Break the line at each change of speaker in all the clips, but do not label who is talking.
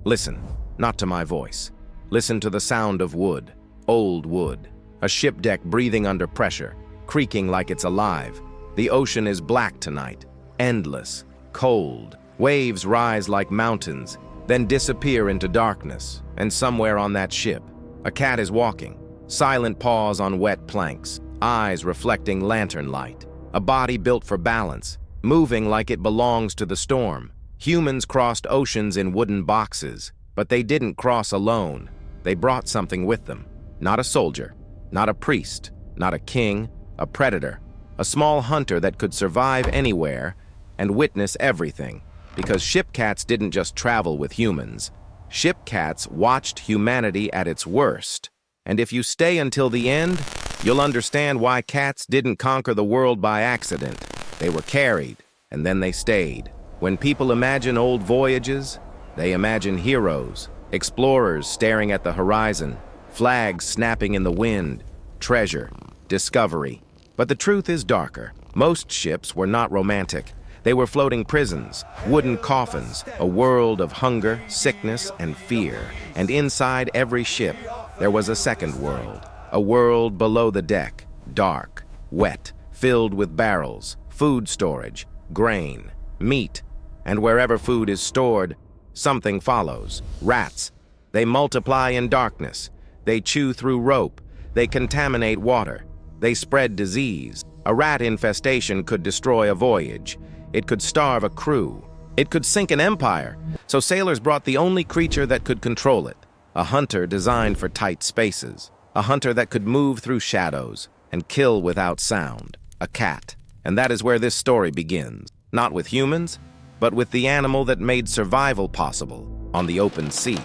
Listen, not to my voice. Listen to the sound of wood, old wood. A ship deck breathing under pressure, creaking like it's alive. The ocean is black tonight, endless, cold. Waves rise like mountains, then disappear into darkness. And somewhere on that ship, a cat is walking, silent paws on wet planks, eyes reflecting lantern light. A body built for balance, moving like it belongs to the storm. Humans crossed oceans in wooden boxes, but they didn't cross alone. They brought something with them. Not a soldier, not a priest, not a king, a predator. A small hunter that could survive anywhere and witness everything. Because ship cats didn't just travel with humans. Ship cats watched humanity at its worst. And if you stay until the end, you'll understand why cats didn't conquer the world by accident. They were carried, and then they stayed. When people imagine old voyages, they imagine heroes, explorers staring at the horizon, flags snapping in the wind, treasure, discovery. But the truth is darker. Most ships were not romantic. They were floating prisons, wooden coffins, a world of hunger, sickness, and fear. And inside every ship, there was a second world, a world below the deck, dark, wet, filled with barrels, food storage, grain, meat. And wherever food is stored, something follows. Rats. They multiply in darkness. They chew through rope. They contaminate water. They spread disease. A rat infestation could destroy a voyage. It could starve a crew. It could sink an empire. So sailors brought the only creature that could control it. A hunter designed for tight spaces. A hunter that could move through shadows and kill without sound. A cat. And that is where this story begins. Not with humans, but with the animal that made survival possible on the open sea.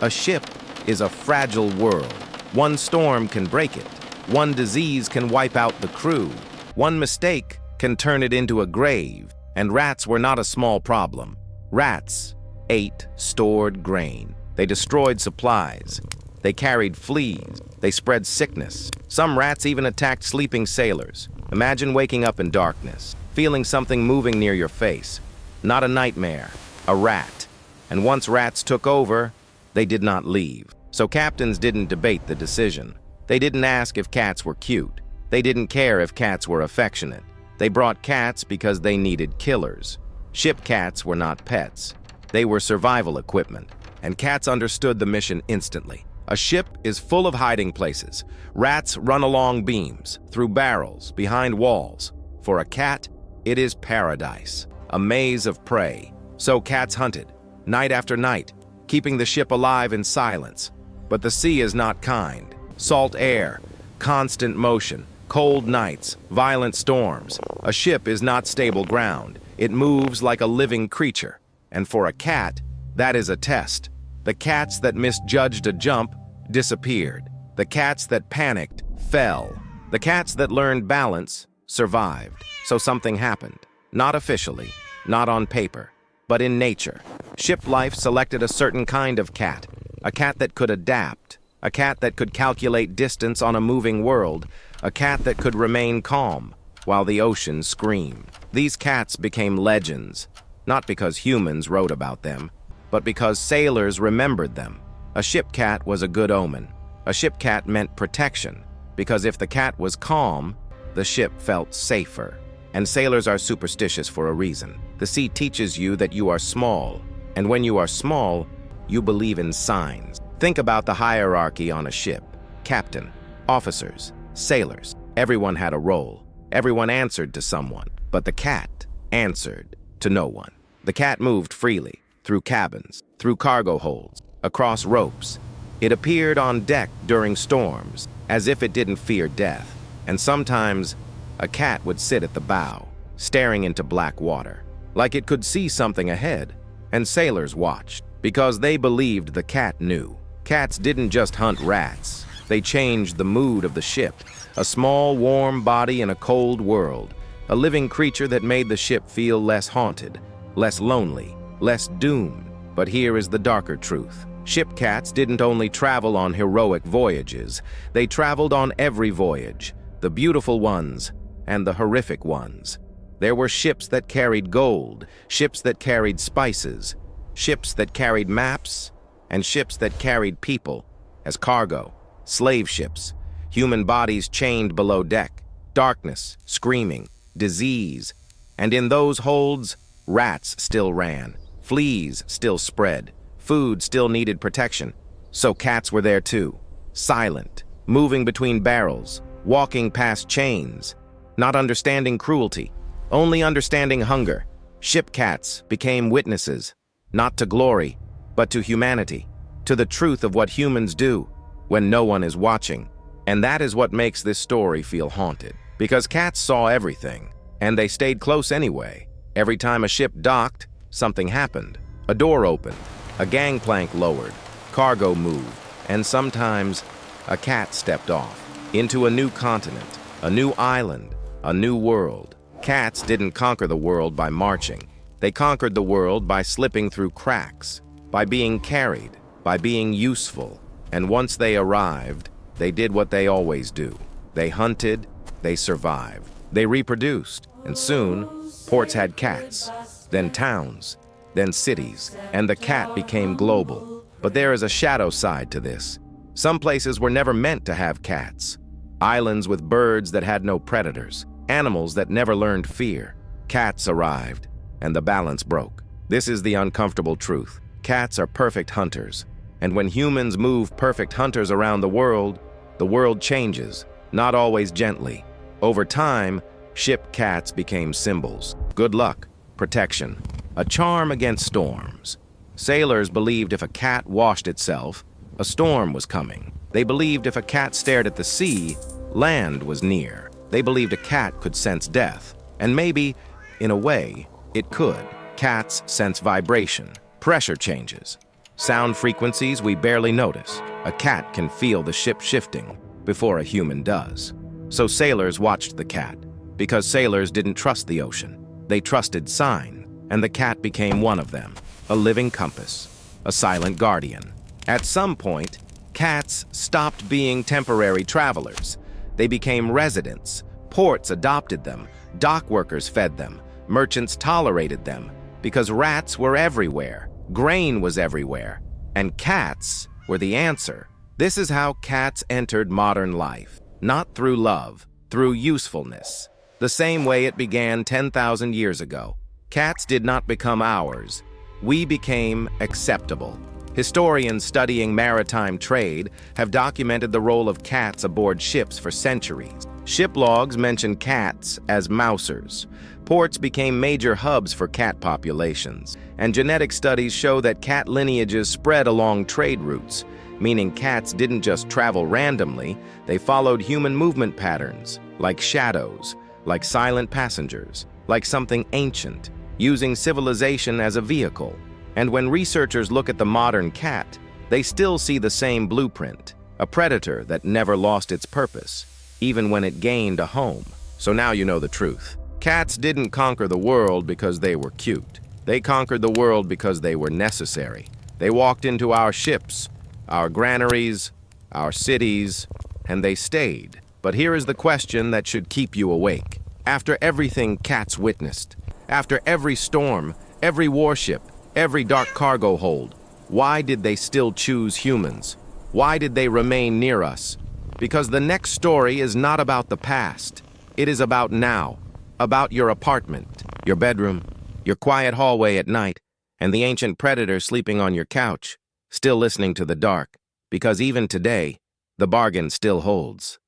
A ship is a fragile world. One storm can break it. One disease can wipe out the crew. One mistake can turn it into a grave. And rats were not a small problem. Rats ate stored grain. They destroyed supplies. They carried fleas. They spread sickness. Some rats even attacked sleeping sailors. Imagine waking up in darkness, feeling something moving near your face. Not a nightmare, a rat. And once rats took over, they did not leave. So captains didn't debate the decision. They didn't ask if cats were cute. They didn't care if cats were affectionate. They brought cats because they needed killers. Ship cats were not pets. They were survival equipment. And cats understood the mission instantly. A ship is full of hiding places. Rats run along beams, through barrels, behind walls. For a cat, it is paradise, a maze of prey. So cats hunted, night after night, keeping the ship alive in silence. But the sea is not kind. Salt air, constant motion, cold nights, violent storms. A ship is not stable ground. It moves like a living creature. And for a cat, that is a test. The cats that misjudged a jump disappeared. The cats that panicked fell. The cats that learned balance survived. So something happened. Not officially, not on paper, but in nature. Ship life selected a certain kind of cat. A cat that could adapt. A cat that could calculate distance on a moving world. A cat that could remain calm while the ocean screamed. These cats became legends, not because humans wrote about them, but because sailors remembered them. A ship cat was a good omen. A ship cat meant protection, because if the cat was calm, the ship felt safer. And sailors are superstitious for a reason. The sea teaches you that you are small, and when you are small, you believe in signs. Think about the hierarchy on a ship. Captain, officers, sailors. Everyone had a role. Everyone answered to someone. But the cat answered to no one. The cat moved freely, through cabins, through cargo holds, across ropes. It appeared on deck during storms, as if it didn't fear death. And sometimes, a cat would sit at the bow, staring into black water, like it could see something ahead. And sailors watched, because they believed the cat knew. Cats didn't just hunt rats. They changed the mood of the ship. A small, warm body in a cold world. A living creature that made the ship feel less haunted, less lonely, less doomed. But here is the darker truth. Ship cats didn't only travel on heroic voyages. They traveled on every voyage, the beautiful ones and the horrific ones. There were ships that carried gold, ships that carried spices, ships that carried maps, and ships that carried people as cargo, slave ships, human bodies chained below deck, darkness, screaming, disease, and in those holds, rats still ran, fleas still spread, food still needed protection. So cats were there too, silent, moving between barrels, walking past chains, not understanding cruelty, only understanding hunger. Ship cats became witnesses, not to glory, but to humanity, to the truth of what humans do when no one is watching. And that is what makes this story feel haunted, because cats saw everything, and they stayed close anyway. Every time a ship docked, something happened. A door opened, a gangplank lowered, cargo moved, and sometimes a cat stepped off into a new continent, a new island, a new world. Cats didn't conquer the world by marching. They conquered the world by slipping through cracks, by being carried, by being useful. And once they arrived, they did what they always do. They hunted, they survived, they reproduced, and soon, ports had cats, then towns, then cities, and the cat became global. But there is a shadow side to this. Some places were never meant to have cats. Islands with birds that had no predators, animals that never learned fear. Cats arrived, and the balance broke. This is the uncomfortable truth. Cats are perfect hunters, and when humans move perfect hunters around the world changes, not always gently. Over time, ship cats became symbols. Good luck, protection, a charm against storms. Sailors believed if a cat washed itself, a storm was coming. They believed if a cat stared at the sea, land was near. They believed a cat could sense death. And maybe, in a way, it could. Cats sense vibration, pressure changes, sound frequencies we barely notice. A cat can feel the ship shifting before a human does. So sailors watched the cat, because sailors didn't trust the ocean. They trusted sign, and the cat became one of them, a living compass, a silent guardian. At some point, cats stopped being temporary travelers. They became residents. Ports adopted them, dock workers fed them, merchants tolerated them, because rats were everywhere, grain was everywhere, and cats were the answer. This is how cats entered modern life, not through love, through usefulness. The same way it began 10,000 years ago. Cats did not become ours. We became acceptable. Historians studying maritime trade have documented the role of cats aboard ships for centuries. Ship logs mention cats as mousers. Ports became major hubs for cat populations, and genetic studies show that cat lineages spread along trade routes, meaning cats didn't just travel randomly, they followed human movement patterns, like shadows, like silent passengers, like something ancient, using civilization as a vehicle. And when researchers look at the modern cat, they still see the same blueprint, a predator that never lost its purpose, even when it gained a home. So now you know the truth. Cats didn't conquer the world because they were cute. They conquered the world because they were necessary. They walked into our ships, our granaries, our cities, and they stayed. But here is the question that should keep you awake. After everything cats witnessed, after every storm, every warship, every dark cargo hold, why did they still choose humans? Why did they remain near us? Because the next story is not about the past. It is about now, about your apartment, your bedroom, your quiet hallway at night, and the ancient predator sleeping on your couch, still listening to the dark, because even today, the bargain still holds.